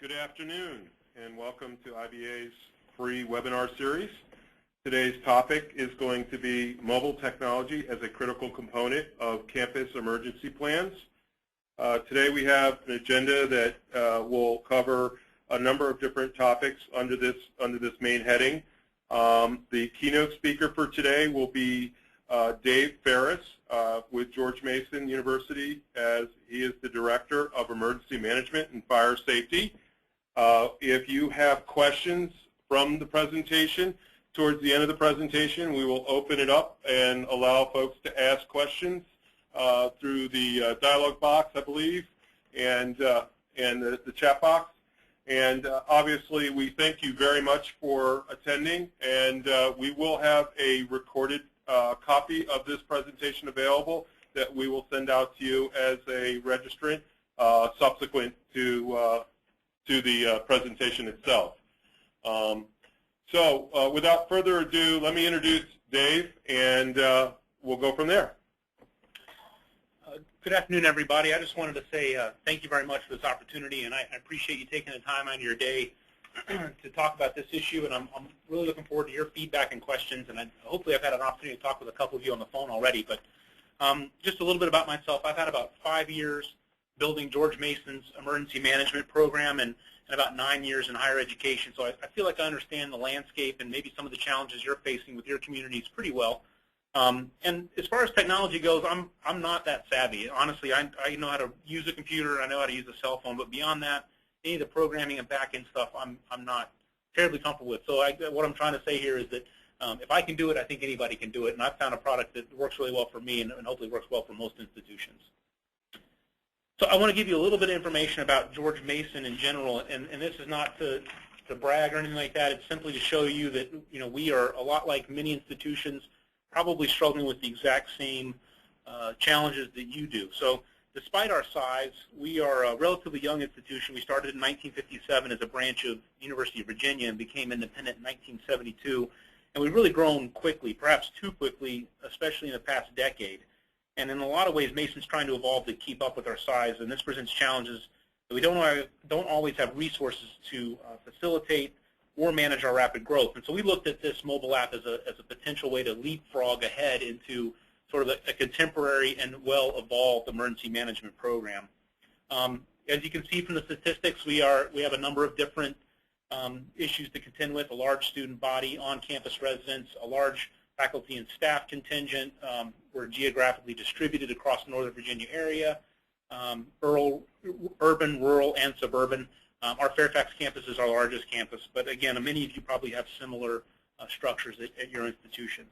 Good afternoon, and welcome to IBA's free webinar series. Today's topic is going to be mobile technology as a critical component of campus emergency plans. Today we have an agenda that will cover a number of different topics under this main heading. The keynote speaker for today will be Dave Farris with George Mason University, as he is the Director of Emergency Management and Fire Safety. If you have questions from the presentation, towards the end of the presentation, we will open it up and allow folks to ask questions through the dialog box, I believe, and the chat box. And obviously, we thank you very much for attending, and we will have a recorded copy of this presentation available that we will send out to you as a registrant subsequent to the presentation itself. So without further ado, let me introduce Dave, and we'll go from there. Good afternoon, everybody. I just wanted to say thank you very much for this opportunity, and I appreciate you taking the time out of your day to talk about this issue, and I'm really looking forward to your feedback and questions, and hopefully I've had an opportunity to talk with a couple of you on the phone already, but just a little bit about myself. I've had about 5 years building George Mason's emergency management program and about 9 years in higher education. So I feel like I understand the landscape and maybe some of the challenges you're facing with your communities pretty well. And as far as technology goes, I'm not that savvy. Honestly, I know how to use a computer, I know how to use a cell phone, but beyond that, any of the programming and back-end stuff, I'm not terribly comfortable with. So what I'm trying to say here is that if I can do it, I think anybody can do it, and I've found a product that works really well for me and hopefully works well for most institutions. So I want to give you a little bit of information about George Mason in general, and this is not to brag or anything like that. It's simply to show you that we are a lot like many institutions, probably struggling with the exact same challenges that you do. So despite our size, we are a relatively young institution. We started in 1957 as a branch of the University of Virginia and became independent in 1972. And we've really grown quickly, perhaps too quickly, especially in the past decade. And in a lot of ways, Mason's trying to evolve to keep up with our size, and this presents challenges that we don't always have resources to facilitate or manage our rapid growth. And so we looked at this mobile app as a potential way to leapfrog ahead into sort of a contemporary and well-evolved emergency management program. As you can see from the statistics, we have a number of different issues to contend with: a large student body, on-campus residents, a large faculty and staff contingent. We're geographically distributed across the Northern Virginia area, urban, rural, and suburban. Our Fairfax campus is our largest campus, but again, many of you probably have similar structures at your institutions.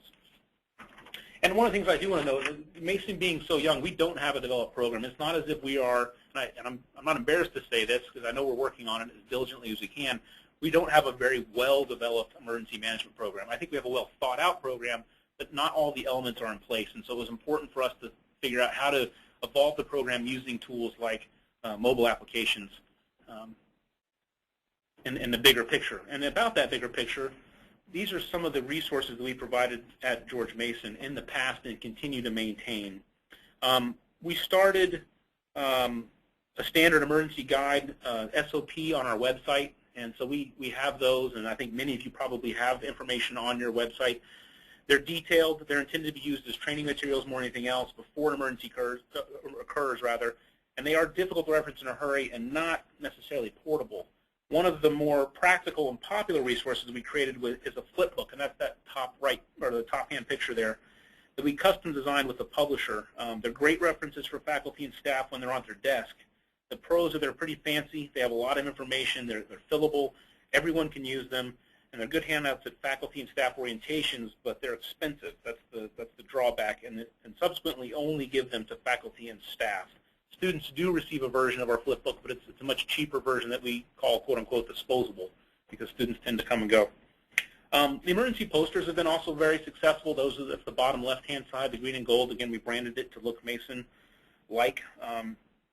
And one of the things I do want to note, Mason being so young, we don't have a developed program. It's not as if we are, and I'm not embarrassed to say this because I know we're working on it as diligently as we can, we don't have a very well-developed emergency management program. I think we have a well-thought-out program, but not all the elements are in place. And so it was important for us to figure out how to evolve the program using tools like mobile applications in the bigger picture. And about that bigger picture, these are some of the resources that we provided at George Mason in the past and continue to maintain. We started a standard emergency guide, SOP, on our website. And so we have those, and I think many of you probably have information on your website. They're detailed. They're intended to be used as training materials more than anything else before an emergency occurs, and they are difficult to reference in a hurry and not necessarily portable. One of the more practical and popular resources we created is a flip book, and that's that top right, or the top-hand picture there, that we custom designed with the publisher. They're great references for faculty and staff when they're on their desk. The pros are they're pretty fancy. They have a lot of information. They're fillable. Everyone can use them. And they're good handouts at faculty and staff orientations, but they're expensive. That's the drawback, and subsequently only give them to faculty and staff. Students do receive a version of our flip book, but it's a much cheaper version that we call, quote-unquote, disposable, because students tend to come and go. The emergency posters have been also very successful. Those are at the bottom left-hand side, the green and gold. Again, we branded it to look Mason-like.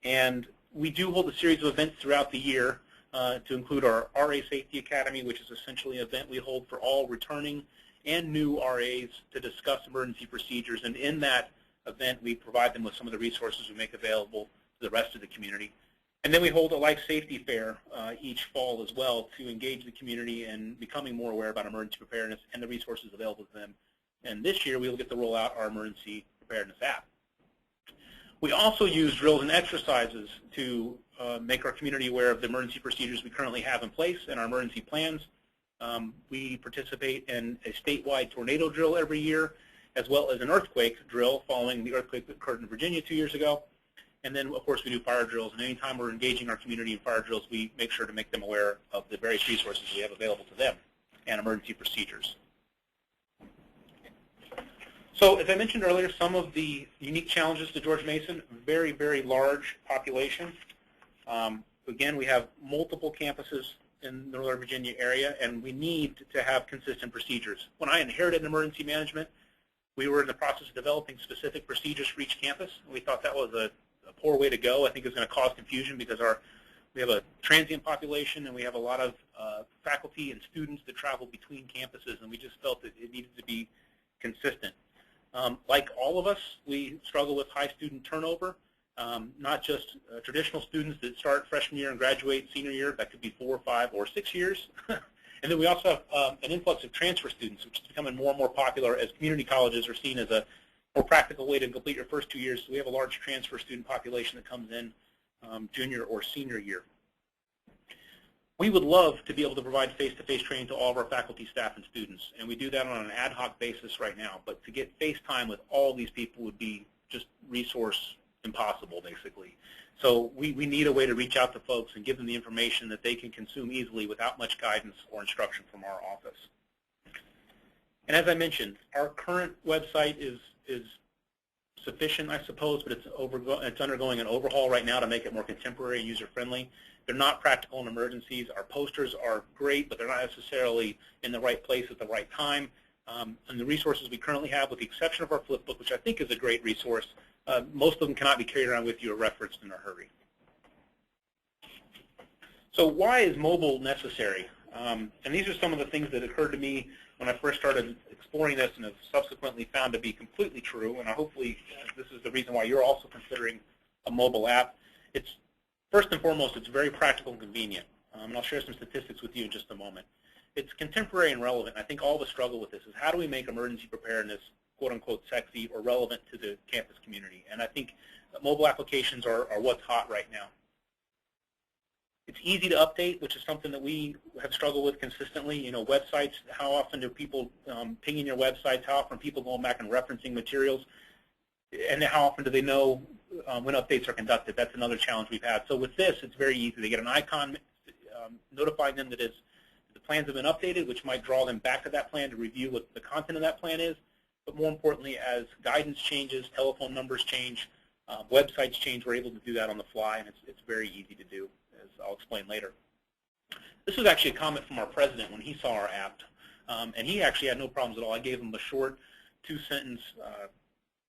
And we do hold a series of events throughout the year to include our RA Safety Academy, which is essentially an event we hold for all returning and new RAs to discuss emergency procedures. And in that event, we provide them with some of the resources we make available to the rest of the community. And then we hold a life safety fair each fall as well to engage the community in becoming more aware about emergency preparedness and the resources available to them. And this year we will get to roll out our emergency preparedness app. We also use drills and exercises to make our community aware of the emergency procedures we currently have in place and our emergency plans. We participate in a statewide tornado drill every year, as well as an earthquake drill following the earthquake that occurred in Virginia 2 years ago. And then, of course, we do fire drills. And anytime we're engaging our community in fire drills, we make sure to make them aware of the various resources we have available to them and emergency procedures. So, as I mentioned earlier, some of the unique challenges to George Mason, very, very large population. Again, we have multiple campuses in the Northern Virginia area, and we need to have consistent procedures. When I inherited emergency management, we were in the process of developing specific procedures for each campus. We thought that was a poor way to go. I think it's going to cause confusion because we have a transient population and we have a lot of faculty and students that travel between campuses, and we just felt that it needed to be consistent. Like all of us, we struggle with high student turnover, not just traditional students that start freshman year and graduate senior year. That could be 4, 5, or 6 years. And then we also have an influx of transfer students, which is becoming more and more popular as community colleges are seen as a more practical way to complete your first 2 years. So we have a large transfer student population that comes in junior or senior year. We would love to be able to provide face-to-face training to all of our faculty, staff, and students, and we do that on an ad hoc basis right now. But to get face time with all these people would be just resource impossible, basically. So we need a way to reach out to folks and give them the information that they can consume easily without much guidance or instruction from our office. And as I mentioned, our current website is sufficient, I suppose, but it's undergoing an overhaul right now to make it more contemporary and user-friendly. They're not practical in emergencies. Our posters are great, but they're not necessarily in the right place at the right time. And the resources we currently have, with the exception of our flip book, which I think is a great resource, most of them cannot be carried around with you or referenced in a hurry. So why is mobile necessary? And these are some of the things that occurred to me when I first started exploring this and have subsequently found to be completely true. And hopefully this is the reason why you're also considering a mobile app. It's first and foremost, it's very practical and convenient. And I'll share some statistics with you in just a moment. It's contemporary and relevant. I think all of us struggle with this, is how do we make emergency preparedness quote-unquote sexy or relevant to the campus community? And I think mobile applications are what's hot right now. It's easy to update, which is something that we have struggled with consistently. You know, websites, how often do people pinging your websites? How often are people going back and referencing materials? And how often do they know when updates are conducted? That's another challenge we've had. So with this, it's very easy. They get an icon notifying them that the plans have been updated, which might draw them back to that plan to review what the content of that plan is. But more importantly, as guidance changes, telephone numbers change, websites change, we're able to do that on the fly, and it's very easy to do, as I'll explain later. This was actually a comment from our president when he saw our app, and he actually had no problems at all. I gave him a short 2-sentence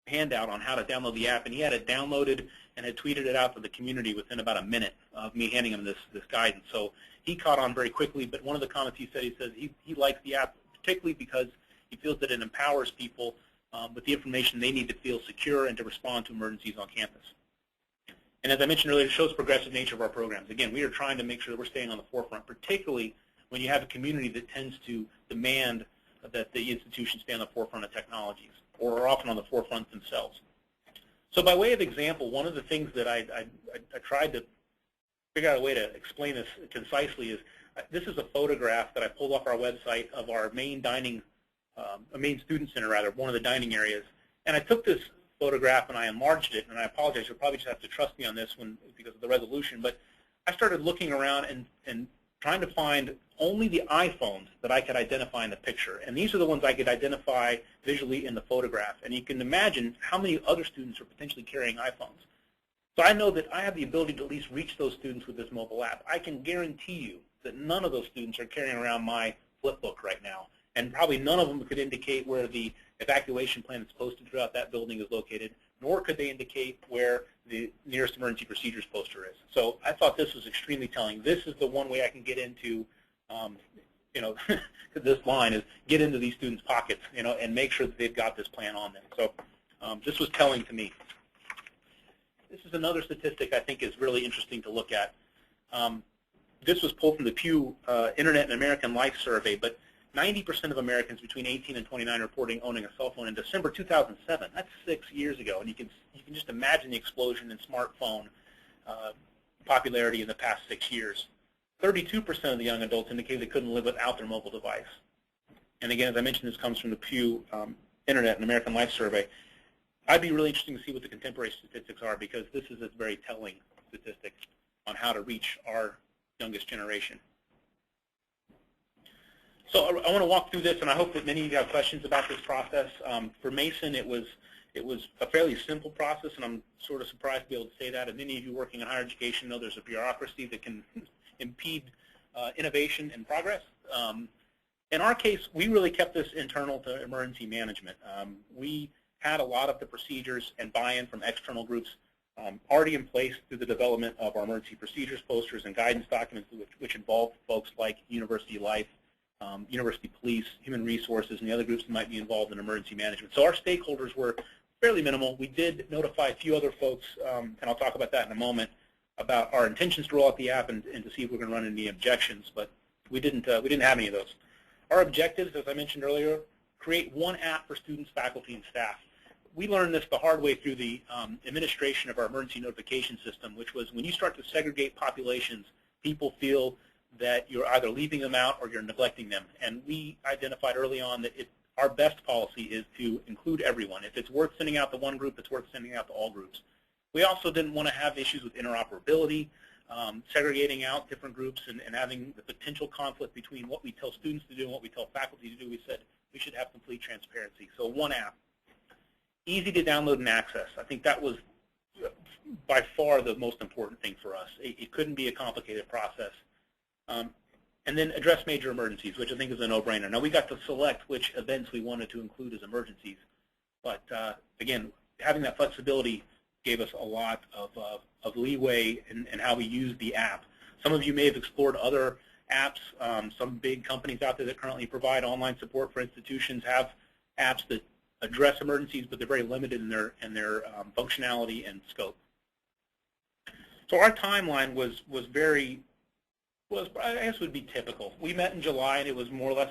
handout on how to download the app, and he had it downloaded and had tweeted it out to the community within about a minute of me handing him this guidance. So he caught on very quickly, but one of the comments he said, he likes the app particularly because he feels that it empowers people with the information they need to feel secure and to respond to emergencies on campus. And as I mentioned earlier, it shows the progressive nature of our programs. Again, we are trying to make sure that we're staying on the forefront, particularly when you have a community that tends to demand that the institution stay on the forefront of technologies, or are often on the forefront themselves. So by way of example, one of the things that I tried to figure out a way to explain this concisely is, this is a photograph that I pulled off our website of our main main student center, rather, one of the dining areas. And I took this photograph and I enlarged it, and I apologize, you'll probably just have to trust me on this one because of the resolution, but I started looking around and trying to find only the iPhones that I could identify in the picture. And these are the ones I could identify visually in the photograph. And you can imagine how many other students are potentially carrying iPhones. So I know that I have the ability to at least reach those students with this mobile app. I can guarantee you that none of those students are carrying around my flipbook right now. And probably none of them could indicate where the evacuation plan that's posted throughout that building is located, nor could they indicate where the nearest emergency procedures poster is. So I thought this was extremely telling. This is the one way I can get into, you know, this line is get into these students' pockets, you know, and make sure that they've got this plan on them. So this was telling to me. this is another statistic I think is really interesting to look at. This was pulled from the Pew Internet and American Life survey, but 90% of Americans between 18 and 29 reporting owning a cell phone in December 2007. That's 6 years ago, and you can just imagine the explosion in smartphone popularity in the past 6 years. 32% of the young adults indicated they couldn't live without their mobile device. And again, as I mentioned, this comes from the Pew Internet and American Life survey. I'd be really interested to see what the contemporary statistics are, because this is a very telling statistic on how to reach our youngest generation. So I want to walk through this, and I hope that many of you have questions about this process. For Mason, it was a fairly simple process, and I'm sort of surprised to be able to say that. And many of you working in higher education know there's a bureaucracy that can impede innovation and progress. In our case, we really kept this internal to emergency management. We had a lot of the procedures and buy-in from external groups already in place through the development of our emergency procedures posters and guidance documents, which involved folks like University Life, University Police, Human Resources, and the other groups that might be involved in emergency management. So our stakeholders were fairly minimal. We did notify a few other folks, and I'll talk about that in a moment, about our intentions to roll out the app and to see if we're going to run into any objections, but we didn't have any of those. Our objectives, as I mentioned earlier, create one app for students, faculty, and staff. We learned this the hard way through the administration of our emergency notification system, which was when you start to segregate populations, people feel that you're either leaving them out or you're neglecting them. And we identified early on that our best policy is to include everyone. If it's worth sending out to one group, it's worth sending out to all groups. We also didn't want to have issues with interoperability, segregating out different groups and having the potential conflict between what we tell students to do and what we tell faculty to do. We said we should have complete transparency. So one app, easy to download and access. I think that was by far the most important thing for us. It couldn't be a complicated process. And then address major emergencies, which I think is a no-brainer. Now, we got to select which events we wanted to include as emergencies. But again, having that flexibility gave us a lot of leeway in how we use the app. Some of you may have explored other apps. Some big companies out there that currently provide online support for institutions have apps that address emergencies, but they're very limited in their functionality and scope. So our timeline was I guess would be typical. We met in July, and it was more or less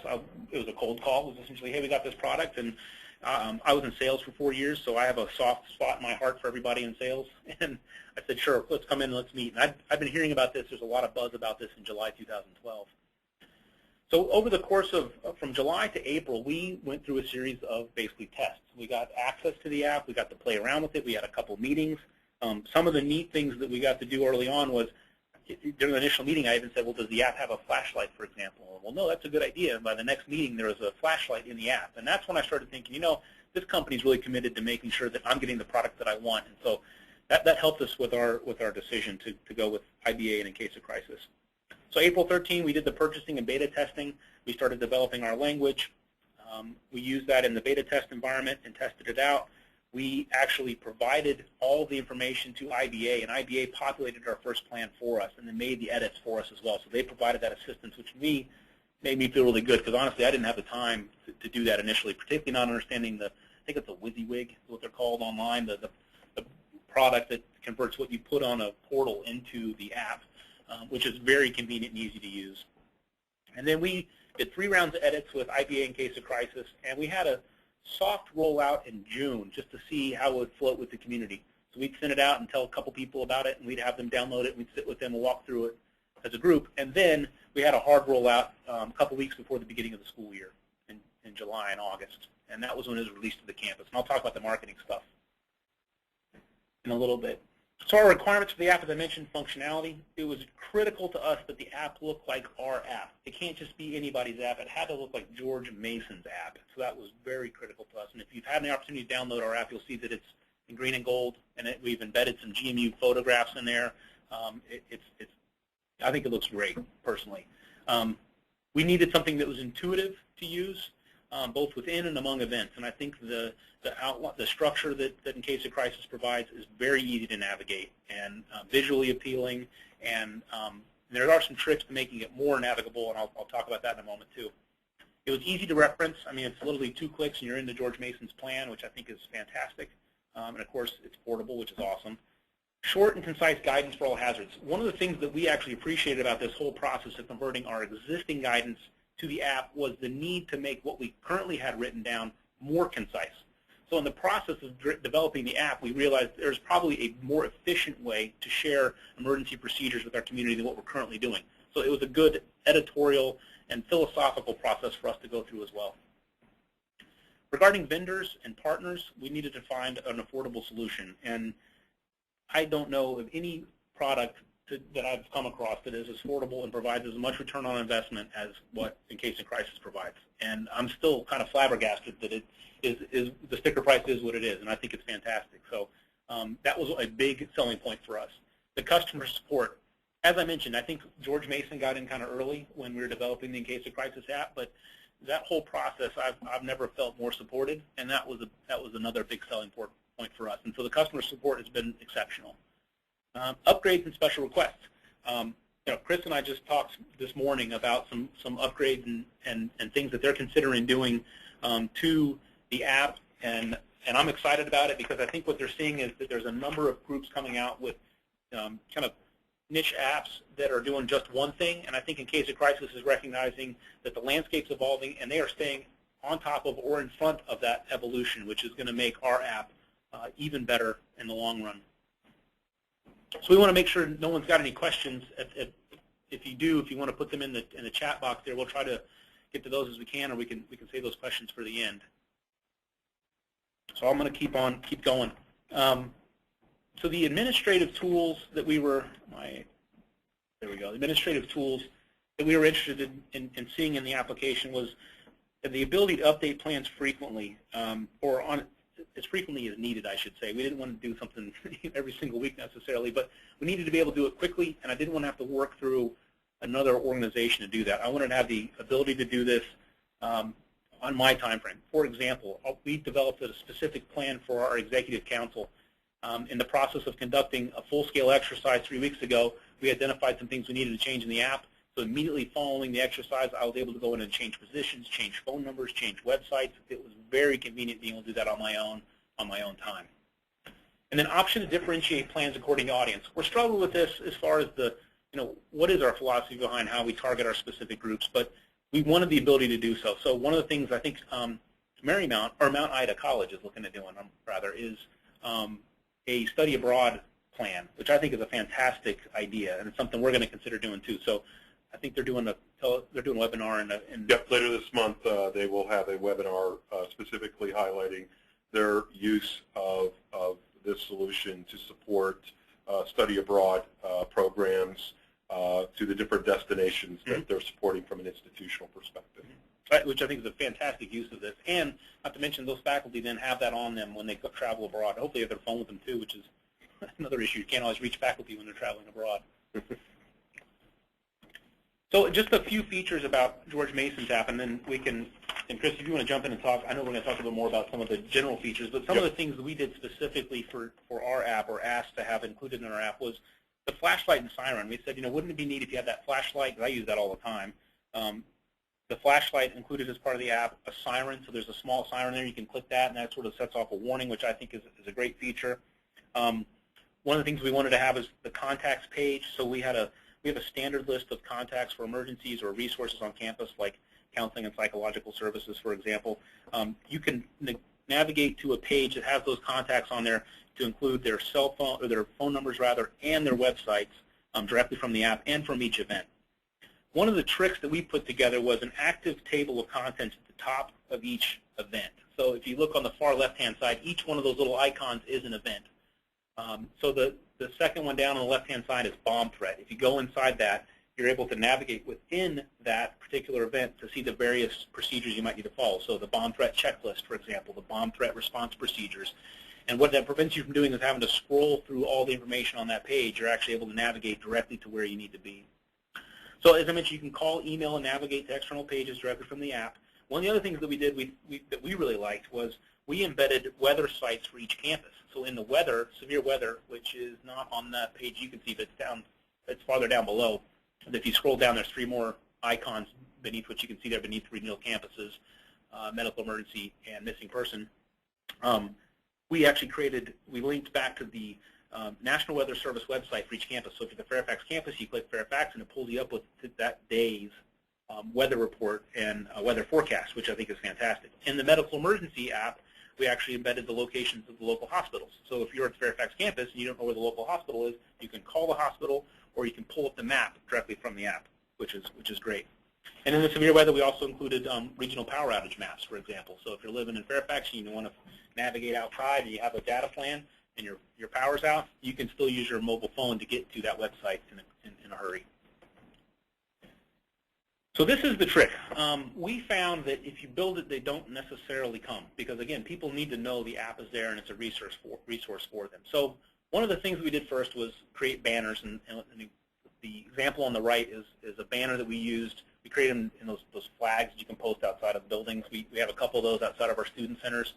it was a cold call. It was essentially, hey, we got this product, and I was in sales for 4 years, so I have a soft spot in my heart for everybody in sales. And I said, sure, let's come in and let's meet. And I've been hearing about this. There's a lot of buzz about this in July 2012. So over the course of from July to April, we went through a series of basically tests. We got access to the app. We got to play around with it. We had a couple meetings. Some of the neat things that we got to do early on was, during the initial meeting, I even said, well, does the app have a flashlight, for example? Well, no, that's a good idea. And by the next meeting, there was a flashlight in the app. And that's when I started thinking, you know, this company's really committed to making sure that I'm getting the product that I want. And so that helped us with our decision to go with IBA and in case of crisis. So April 13, we did the purchasing and beta testing. We started developing our language. We used that in the beta test environment and tested it out. We actually provided all the information to IBA, and IBA populated our first plan for us and then made the edits for us as well. So they provided that assistance, which made me feel really good, because honestly, I didn't have the time to do that initially, particularly not understanding I think it's a WYSIWYG, is what they're called online, the product that converts what you put on a portal into the app, which is very convenient and easy to use. And then we did 3 rounds of edits with IBA in case of crisis, and we had a soft rollout in June just to see how it would float with the community. So we'd send it out and tell a couple people about it, and we'd have them download it, and we'd sit with them and walk through it as a group. And then we had a hard rollout a couple weeks before the beginning of the school year in July and August. And that was when it was released to the campus. And I'll talk about the marketing stuff in a little bit. So our requirements for the app, as I mentioned, functionality. It was critical to us that the app look like our app. It can't just be anybody's app. It had to look like George Mason's app. So that was very critical to us. And if you've had the opportunity to download our app, you'll see that it's in green and gold, and we've embedded some GMU photographs in there. I think it looks great, personally. We needed something that was intuitive to use, both within and among events. And I think the structure that In Case of Crisis provides is very easy to navigate and visually appealing. And there are some tricks to making it more navigable, and I'll talk about that in a moment too. It was easy to reference. I mean, it's literally 2 clicks and you're into George Mason's plan, which I think is fantastic. And of course, it's portable, which is awesome. Short and concise guidance for all hazards. One of the things that we actually appreciated about this whole process of converting our existing guidance to the app was the need to make what we currently had written down more concise. So in the process of developing the app, we realized there's probably a more efficient way to share emergency procedures with our community than what we're currently doing. So it was a good editorial and philosophical process for us to go through as well. Regarding vendors and partners, we needed to find an affordable solution. And I don't know of any product that I've come across that is as affordable and provides as much return on investment as what In Case of Crisis provides. And I'm still kind of flabbergasted that it is the sticker price is what it is, and I think it's fantastic. So that was a big selling point for us. The customer support, as I mentioned, I think George Mason got in kind of early when we were developing the In Case of Crisis app, but that whole process I've never felt more supported, and that was another big selling point for us. And so the customer support has been exceptional. Upgrades and special requests. Chris and I just talked this morning about some upgrades and things that they're considering doing to the app, and I'm excited about it because I think what they're seeing is that there's a number of groups coming out with kind of niche apps that are doing just one thing, and I think In Case of Crisis is recognizing that the landscape's evolving and they are staying on top of or in front of that evolution, which is going to make our app even better in the long run. So we want to make sure no one's got any questions. If you do, if you want to put them in the chat box there, we'll try to get to those as we can, or we can save those questions for the end. So I'm going to keep going. So the administrative tools that we were, there we go. The administrative tools that we were interested in seeing in the application was the ability to update plans frequently, or on as frequently as needed, I should say. We didn't want to do something every single week necessarily, but we needed to be able to do it quickly, and I didn't want to have to work through another organization to do that. I wanted to have the ability to do this on my time frame. For example, we developed a specific plan for our executive council. In the process of conducting a full-scale exercise 3 weeks ago, we identified some things we needed to change in the app. So immediately following the exercise, I was able to go in and change positions, change phone numbers, change websites. It was very convenient being able to do that on my own time. And then option to differentiate plans according to audience. We're struggling with this as far as what is our philosophy behind how we target our specific groups, but we wanted the ability to do so. So one of the things I think Mount Ida College is looking at doing, is a study abroad plan, which I think is a fantastic idea, and it's something we're going to consider doing too. So I think they're doing a webinar. Yep, later this month they will have a webinar specifically highlighting their use of this solution to support study abroad programs to the different destinations that they're supporting from an institutional perspective. Right, which I think is a fantastic use of this. And not to mention those faculty then have that on them when they travel abroad. Hopefully they have their phone with them too, which is another issue. You can't always reach faculty when they're traveling abroad. So just a few features about George Mason's app, and then we can, and Chris, if you want to jump in and talk, I know we're going to talk a little more about some of the general features, but some of the things that we did specifically for our app or asked to have included in our app was the flashlight and siren. We said, wouldn't it be neat if you had that flashlight? Because I use that all the time. The flashlight included as part of the app, a siren, so there's a small siren there. You can click that, and that sort of sets off a warning, which I think is a great feature. One of the things we wanted to have is the contacts page. So we have a standard list of contacts for emergencies or resources on campus, like counseling and psychological services, for example. You can navigate to a page that has those contacts on there to include their cell phone, or their phone numbers rather, and their websites directly from the app and from each event. One of the tricks that we put together was an active table of contents at the top of each event. So if you look on the far left-hand side, each one of those little icons is an event. So the second one down on the left-hand side is bomb threat. If you go inside that, you're able to navigate within that particular event to see the various procedures you might need to follow. So the bomb threat checklist, for example, the bomb threat response procedures. And what that prevents you from doing is having to scroll through all the information on that page. You're actually able to navigate directly to where you need to be. So as I mentioned, you can call, email, and navigate to external pages directly from the app. One of the other things that we did that we really liked was we embedded weather sites for each campus. So in the weather, severe weather, which is not on that page you can see, but it's farther down below. And if you scroll down, there's 3 more icons beneath what you can see there beneath regional campuses, medical emergency and missing person. We actually we linked back to the National Weather Service website for each campus. So if you're the Fairfax campus, you click Fairfax, and it pulls you up with that day's weather report and weather forecast, which I think is fantastic. In the medical emergency app, we actually embedded the locations of the local hospitals. So if you're at the Fairfax campus and you don't know where the local hospital is, you can call the hospital, or you can pull up the map directly from the app, which is great. And in the severe weather, we also included regional power outage maps, for example. So if you're living in Fairfax and you want to navigate outside and you have a data plan and your power's out, you can still use your mobile phone to get to that website in a hurry. So this is the trick. We found that if you build it, they don't necessarily come because, again, people need to know the app is there and it's a resource for them. So one of the things we did first was create banners, and the example on the right is a banner that we used. We created them in those flags that you can post outside of buildings. We have a couple of those outside of our student centers.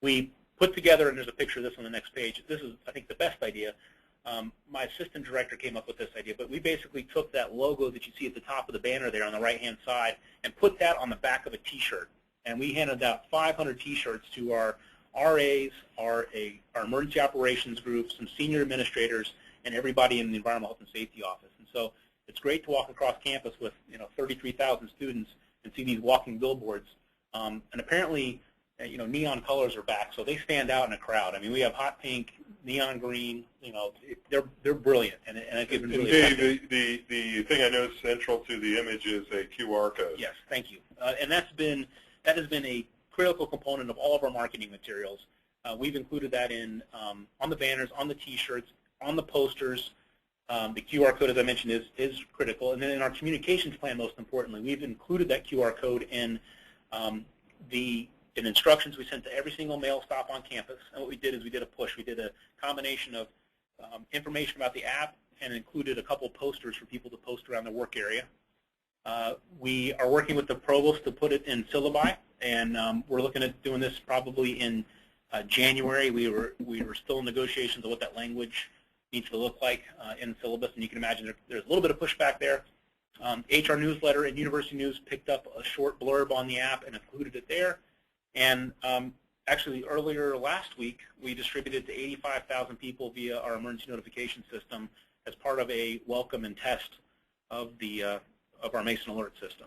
We put together, and there's a picture of this on the next page. This is, I think, the best idea. My assistant director came up with this idea, but we basically took that logo that you see at the top of the banner there on the right-hand side and put that on the back of a T-shirt. And we handed out 500 T-shirts to our RAs, our emergency operations group, some senior administrators, and everybody in the environmental health and safety office. And so it's great to walk across campus with 33,000 students and see these walking billboards. And apparently, neon colors are back, so they stand out in a crowd. I mean, we have hot pink, neon green. They're brilliant, and I think it's really effective. The thing I noticed central to the image is a QR code. Yes, thank you. And that has been a critical component of all of our marketing materials. We've included that in on the banners, on the T-shirts, on the posters. The QR code, as I mentioned, is critical. And then in our communications plan, most importantly, we've included that QR code in instructions we sent to every single mail stop on campus. And what we did is we did a push. We did a combination of information about the app and included a couple posters for people to post around their work area. We are working with the provost to put it in syllabi, and we're looking at doing this probably in January. We were still in negotiations of what that language needs to look like in the syllabus, and you can imagine there's a little bit of pushback there. HR Newsletter and University News picked up a short blurb on the app and included it there. And actually, earlier last week, we distributed to 85,000 people via our emergency notification system as part of a welcome and test of our Mason Alert system.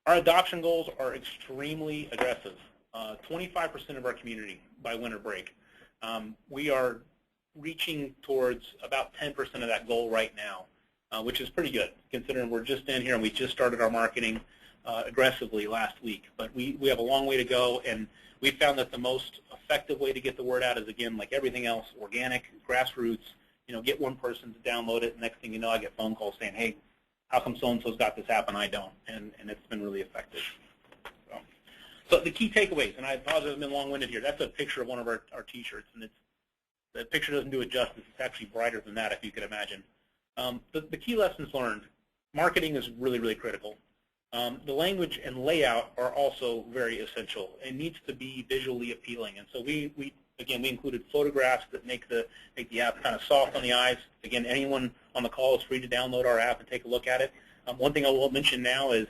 Our adoption goals are extremely aggressive. 25% of our community by winter break. We are reaching towards about 10% of that goal right now, which is pretty good, considering we're just in here and we just started our marketing aggressively last week. But we have a long way to go, and we found that the most effective way to get the word out is, again, like everything else, organic, grassroots. Get one person to download it, and next thing you know, I get phone calls saying, hey, how come so-and-so's got this app and I don't? And it's been really effective. So the key takeaways, and I apologize I've been long-winded here. That's a picture of one of our T-shirts, and the picture doesn't do it justice. It's actually brighter than that, if you could imagine. The key lessons learned, marketing is really, really critical. The language and layout are also very essential. It needs to be visually appealing, and so we included photographs that make the app kind of soft on the eyes. Again, anyone on the call is free to download our app and take a look at it. One thing I will mention now is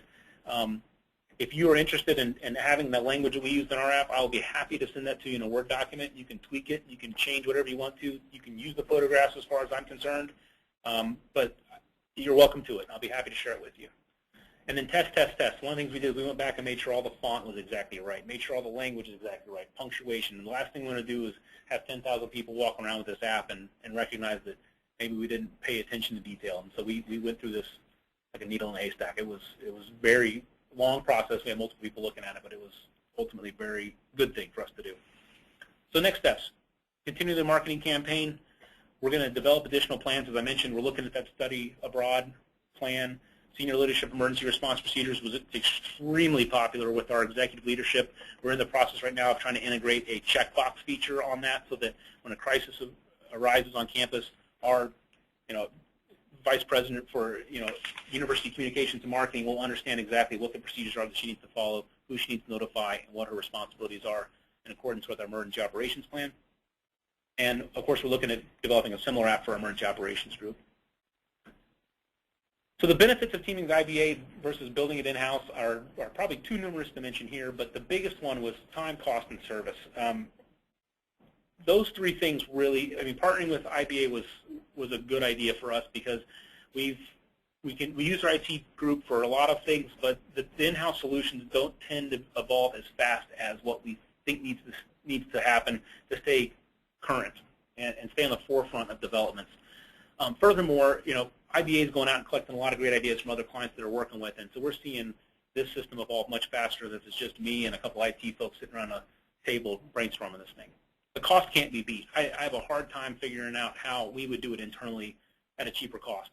if you are interested in having the language that we used in our app, I'll be happy to send that to you in a Word document. You can tweak it. You can change whatever you want to. You can use the photographs as far as I'm concerned, but you're welcome to it. I'll be happy to share it with you. And then test. One of the things we did is we went back and made sure all the font was exactly right, made sure all the language is exactly right, punctuation. And the last thing we want to do is have 10,000 people walk around with this app and recognize that maybe we didn't pay attention to detail. And so we went through this like a needle in a haystack. It was very long process. We had multiple people looking at it, but it was ultimately a very good thing for us to do. So next steps, continue the marketing campaign. We're going to develop additional plans. As I mentioned, we're looking at that study abroad plan. Senior Leadership Emergency Response Procedures was extremely popular with our executive leadership. We're in the process right now of trying to integrate a checkbox feature on that so that when a crisis arises on campus, our vice president for university communications and marketing will understand exactly what the procedures are that she needs to follow, who she needs to notify, and what her responsibilities are in accordance with our emergency operations plan. And of course, we're looking at developing a similar app for our emergency operations group. So the benefits of teaming with IBA versus building it in-house are probably too numerous to mention here, but the biggest one was time, cost, and service. those three things really, I mean, partnering with IBA was a good idea for us because we use our IT group for a lot of things, but the in-house solutions don't tend to evolve as fast as what we think needs to happen to stay current and stay on the forefront of developments. Furthermore, IBA is going out and collecting a lot of great ideas from other clients that are working with, and so we're seeing this system evolve much faster than it's just me and a couple IT folks sitting around a table brainstorming this thing. The cost can't be beat. I have a hard time figuring out how we would do it internally at a cheaper cost.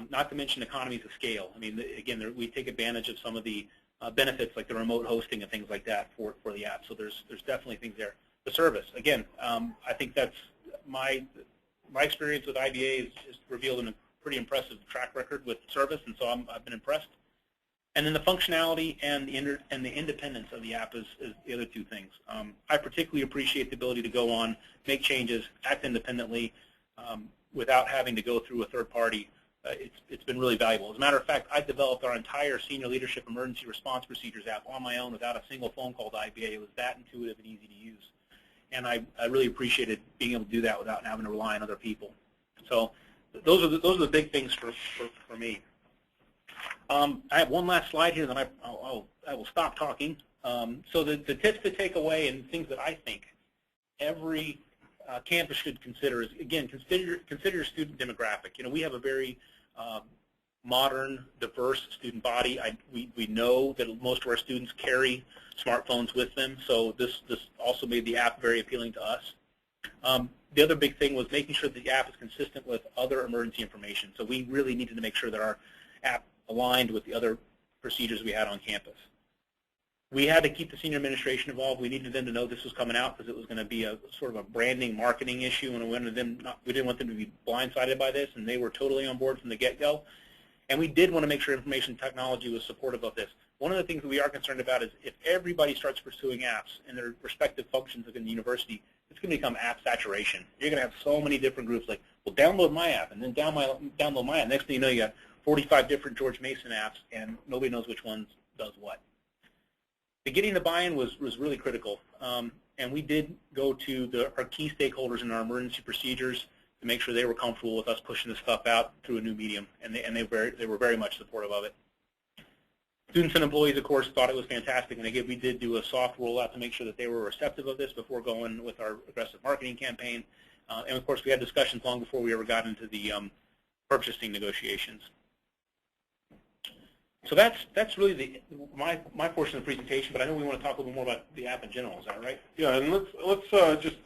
Not to mention economies of scale. I mean, again, we take advantage of some of the benefits like the remote hosting and things like that for the app. So there's definitely things there. The service, again, I think that's my experience with IBA is revealed in a pretty impressive track record with service, and so I've been impressed. And then the functionality and the independence of the app is the other two things. I particularly appreciate the ability to go on, make changes, act independently without having to go through a third party. It's been really valuable. As a matter of fact, I developed our entire senior leadership emergency response procedures app on my own without a single phone call to IBA. It was that intuitive and easy to use. And I really appreciated being able to do that without having to rely on other people. So those are the big things for me. I have one last slide here, then I will stop talking. So the tips to take away and things that I think every campus should consider is, again, consider your student demographic. We have a very modern, diverse student body. We know that most of our students carry smartphones with them, so this also made the app very appealing to us. The other big thing was making sure that the app is consistent with other emergency information. So we really needed to make sure that our app aligned with the other procedures we had on campus. We had to keep the senior administration involved. We needed them to know this was coming out because it was going to be a sort of a branding, marketing issue, and we didn't want them to be blindsided by this, and they were totally on board from the get-go. And we did want to make sure information technology was supportive of this. One of the things that we are concerned about is if everybody starts pursuing apps in their respective functions within the university, it's going to become app saturation. You're going to have so many different groups like, well, download my app, and then download my app. Next thing you know, you got 45 different George Mason apps, and nobody knows which one does what. Getting the buy-in was really critical, and we did go to our key stakeholders in our emergency procedures to make sure they were comfortable with us pushing this stuff out through a new medium, and they were very much supportive of it. Students and employees, of course, thought it was fantastic, and again, we did do a soft rollout to make sure that they were receptive of this before going with our aggressive marketing campaign. And of course, we had discussions long before we ever got into the purchasing negotiations. So that's really my portion of the presentation, but I know we want to talk a little more about the app in general. Is that right? Yeah, and let's just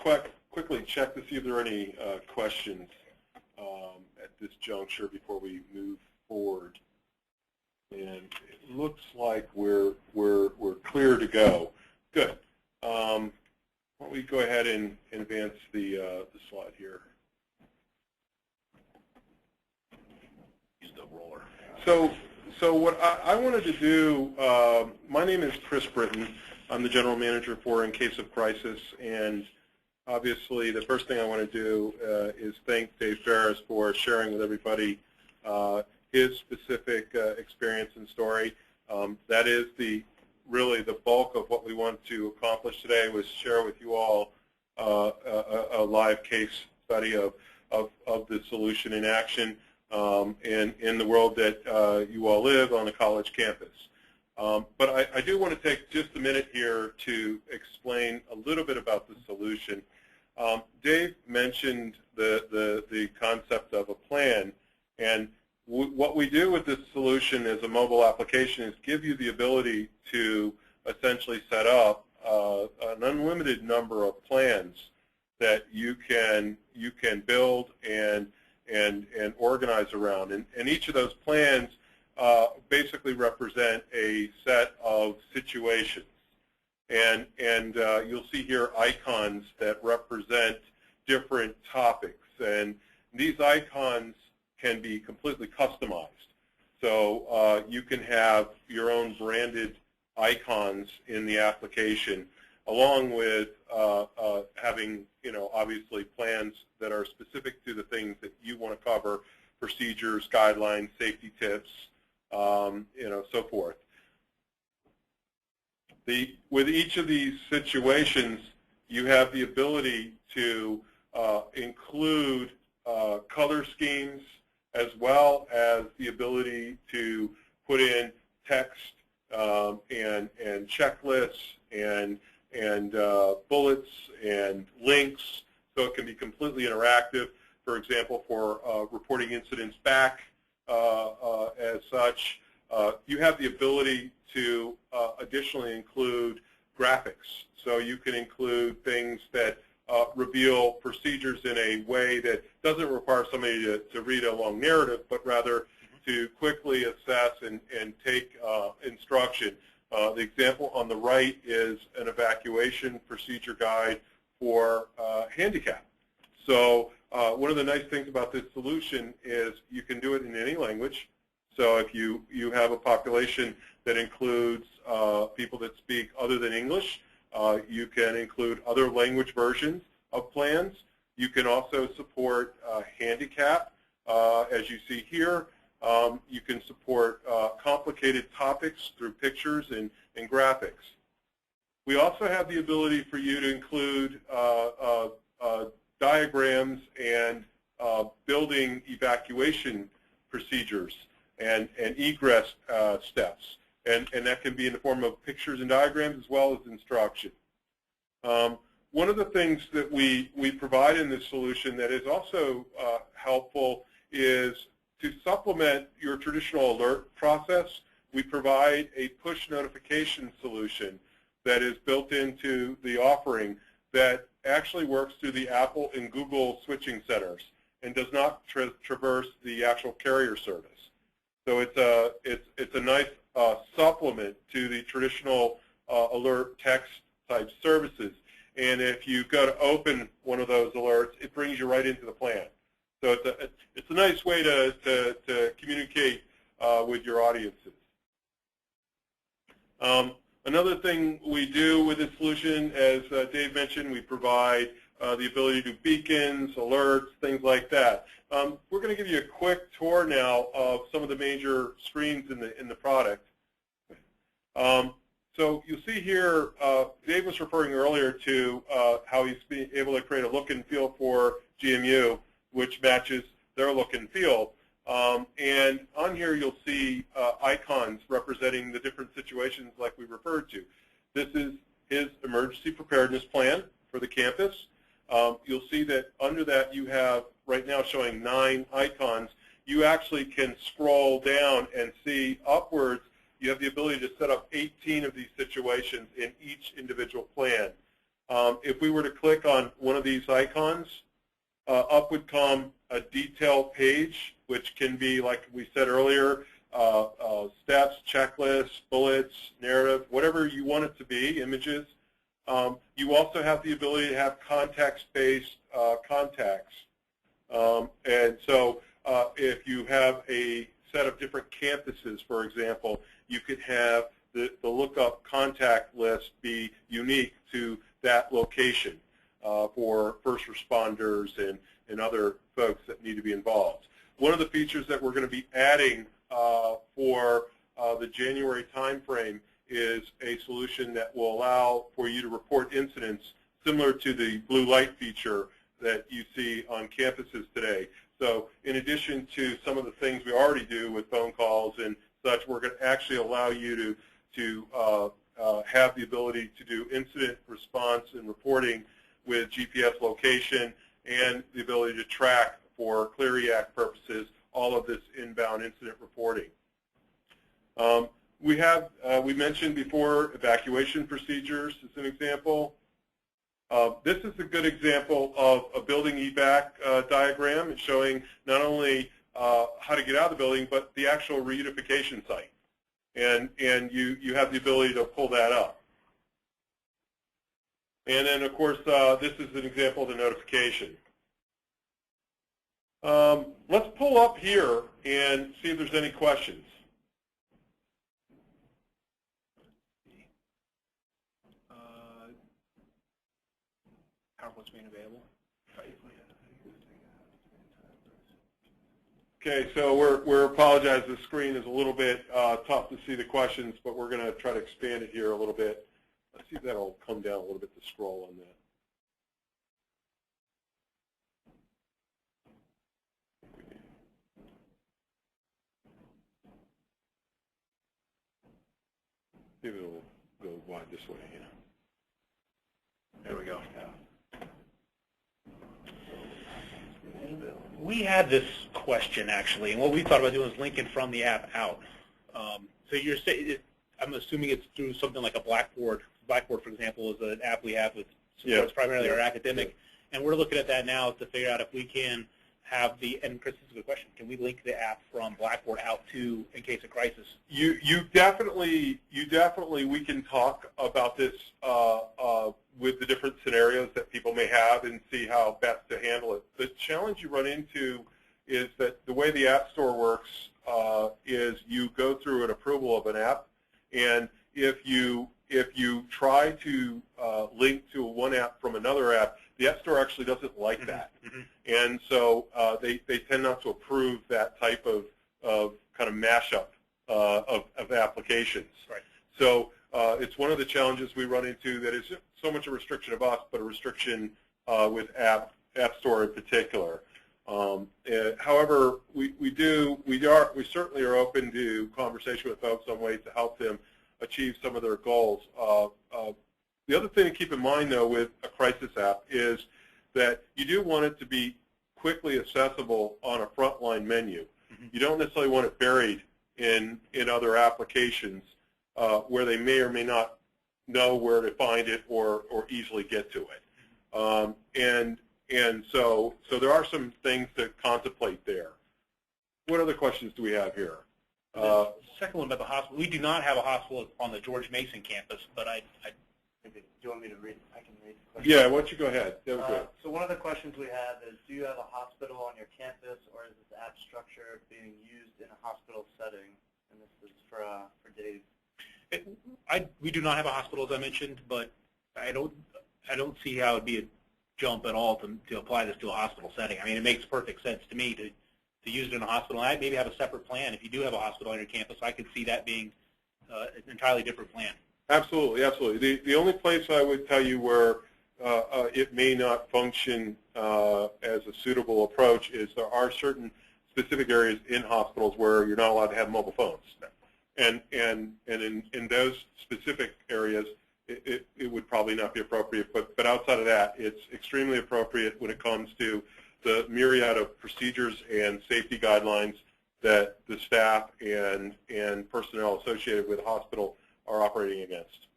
quickly check to see if there are any questions at this juncture before we move forward. And it looks like we're clear to go. Good. Why don't we go ahead and advance the slide here? Use the roller. So what I wanted to do, my name is Chris Britton. I'm the general manager for In Case of Crisis, and obviously the first thing I want to do is thank Dave Farris for sharing with everybody his specific experience and story. That is really the bulk of what we want to accomplish today, was share with you all a live case study of the solution in action. In the world that you all live on a college campus. But I do want to take just a minute here to explain a little bit about the solution. Dave mentioned the concept of a plan, and what we do with this solution as a mobile application is give you the ability to essentially set up an unlimited number of plans that you can build and organize around. And each of those plans basically represent a set of situations. And you'll see here icons that represent different topics. And these icons can be completely customized. So you can have your own branded icons in the application, along with having, obviously plans that are specific to the things that you want to cover, procedures, guidelines, safety tips, so forth. With each of these situations, you have the ability to include color schemes, as well as the ability to put in text and checklists and bullets and links, so it can be completely interactive. For example, for reporting incidents back as such. You have the ability to additionally include graphics. So you can include things that reveal procedures in a way that doesn't require somebody to read a long narrative, but rather to quickly assess and take instruction. The example on the right is an evacuation procedure guide for handicap. So one of the nice things about this solution is you can do it in any language. So if you have a population that includes people that speak other than English, you can include other language versions of plans. You can also support handicap, as you see here. You can support complicated topics through pictures and graphics. We also have the ability for you to include diagrams and building evacuation procedures and egress steps. And that can be in the form of pictures and diagrams as well as instruction. One of the things that we provide in this solution that is also helpful is to supplement your traditional alert process. We provide a push notification solution that is built into the offering that actually works through the Apple and Google switching centers and does not traverse the actual carrier service. So it's a nice supplement to the traditional alert text type services. And if you go to open one of those alerts, it brings you right into the plan. So it's a nice way to communicate with your audiences. Another thing we do with this solution, as Dave mentioned, we provide the ability to do beacons, alerts, things like that. We're going to give you a quick tour now of some of the major screens in the product. So you'll see here, Dave was referring earlier to how he's been able to create a look and feel for GMU, which matches their look and feel. And on here you'll see icons representing the different situations like we referred to. This is his emergency preparedness plan for the campus. You'll see that under that you have right now showing 9 icons. You actually can scroll down and see upwards. You have the ability to set up 18 of these situations in each individual plan. If we were to click on one of these icons, up would come a detailed page, which can be, like we said earlier, steps, checklists, bullets, narrative, whatever you want it to be, images. You also have the ability to have context-based contacts. And so if you have a set of different campuses, for example, you could have the lookup contact list be unique to that location for first responders and other folks that need to be involved. One of the features that we're going to be adding for the January timeframe is a solution that will allow for you to report incidents similar to the blue light feature that you see on campuses today. So in addition to some of the things we already do with phone calls and such, we're going to actually allow you to have the ability to do incident response and reporting with GPS location and the ability to track for Clery Act purposes all of this inbound incident reporting. We mentioned before evacuation procedures as an example. This is a good example of a building evac diagram. It's showing not only how to get out of the building, but the actual reunification site. And you have the ability to pull that up. And then, of course, this is an example of the notification. Let's pull up here and see if there's any questions. What's being available? Okay, so we're apologize. The screen is a little bit tough to see the questions, but we're going to try to expand it here a little bit. Let's see if that'll come down a little bit to scroll on that. Maybe it'll go wide this way. Yeah. There we go. We had this question actually, and what we thought about doing is linking from the app out. So you're saying, I'm assuming it's through something like a Blackboard. Blackboard, for example, is an app we have with supports primarily our academic, and we're looking at that now to figure out if we can have the, and Chris, this is a good question, can we link the app from Blackboard out to in case of crisis? You definitely, we can talk about this with the different scenarios that people may have and see how best to handle it. The challenge you run into is that the way the App Store works is you go through an approval of an app, and if you try to link to one app from another app, the App Store actually doesn't like that. And so they tend not to approve that type of kind of mashup of applications. Right. So it's one of the challenges we run into that isn't so much a restriction of us, but a restriction with App Store in particular. However, we certainly are open to conversation with folks on ways to help them achieve some of their goals. The other thing to keep in mind, though, with a crisis app is that you do want it to be quickly accessible on a frontline menu. You don't necessarily want it buried in other applications where they may or may not know where to find it or easily get to it. And so there are some things to contemplate there. What other questions do we have here? The second one about the hospital. We do not have a hospital on the George Mason campus, but Do you want me to read? I can read the question. Yeah, why don't you go ahead? That was good. So one of the questions we have is, do you have a hospital on your campus, or is this app structure being used in a hospital setting? And this is for Dave. we do not have a hospital, as I mentioned, but I don't see how it'd be a jump at all to apply this to a hospital setting. I mean, it makes perfect sense to me to use it in a hospital. And I maybe have a separate plan. If you do have a hospital on your campus, I could see that being an entirely different plan. Absolutely, absolutely. The only place I would tell you where it may not function as a suitable approach is there are certain specific areas in hospitals where you're not allowed to have mobile phones. And in those specific areas, it would probably not be appropriate. But outside of that, it's extremely appropriate when it comes to the myriad of procedures and safety guidelines that the staff and personnel associated with the hospital are operating against.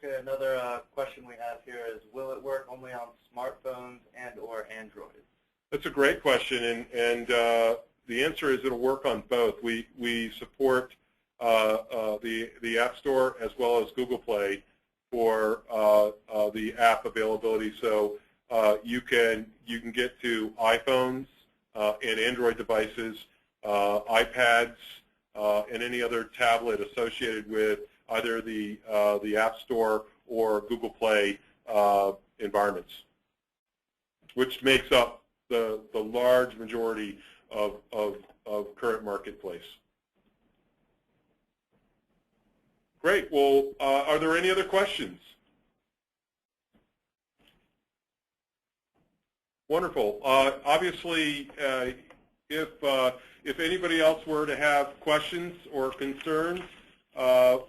Okay, another question we have here is, will it work only on smartphones and or Android? That's a great question, and the answer is it'll work on both. We support the App Store as well as Google Play for the app availability. So you can get to iPhones and Android devices, iPads, and any other tablet associated with either the App Store or Google Play environments, which makes up the large majority of current marketplace. Great. Well, are there any other questions? Wonderful. Obviously, if anybody else were to have questions or concerns,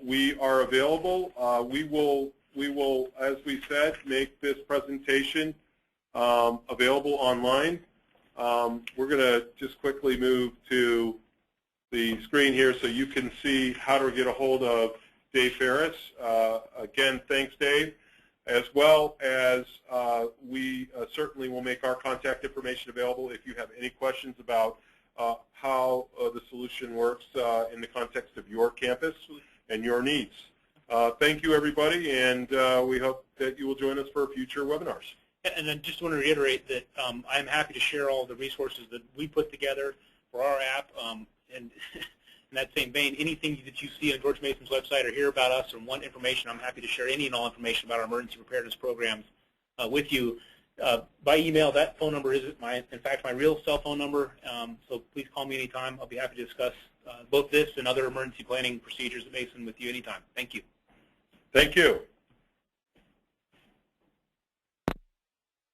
we are available. We will, as we said, make this presentation available online. We're going to just quickly move to the screen here so you can see how to get a hold of Dave Farris. Again, thanks, Dave. As well as we certainly will make our contact information available if you have any questions about how the solution works in the context of your campus and your needs. Thank you, everybody, and we hope that you will join us for future webinars. And then just want to reiterate that I'm happy to share all the resources that we put together for our app. And in that same vein, anything that you see on George Mason's website or hear about us or want information, I'm happy to share any and all information about our emergency preparedness programs with you. By email, that phone number is, in fact, my real cell phone number, so please call me anytime. I'll be happy to discuss both this and other emergency planning procedures at Mason with you anytime. Thank you. Thank you.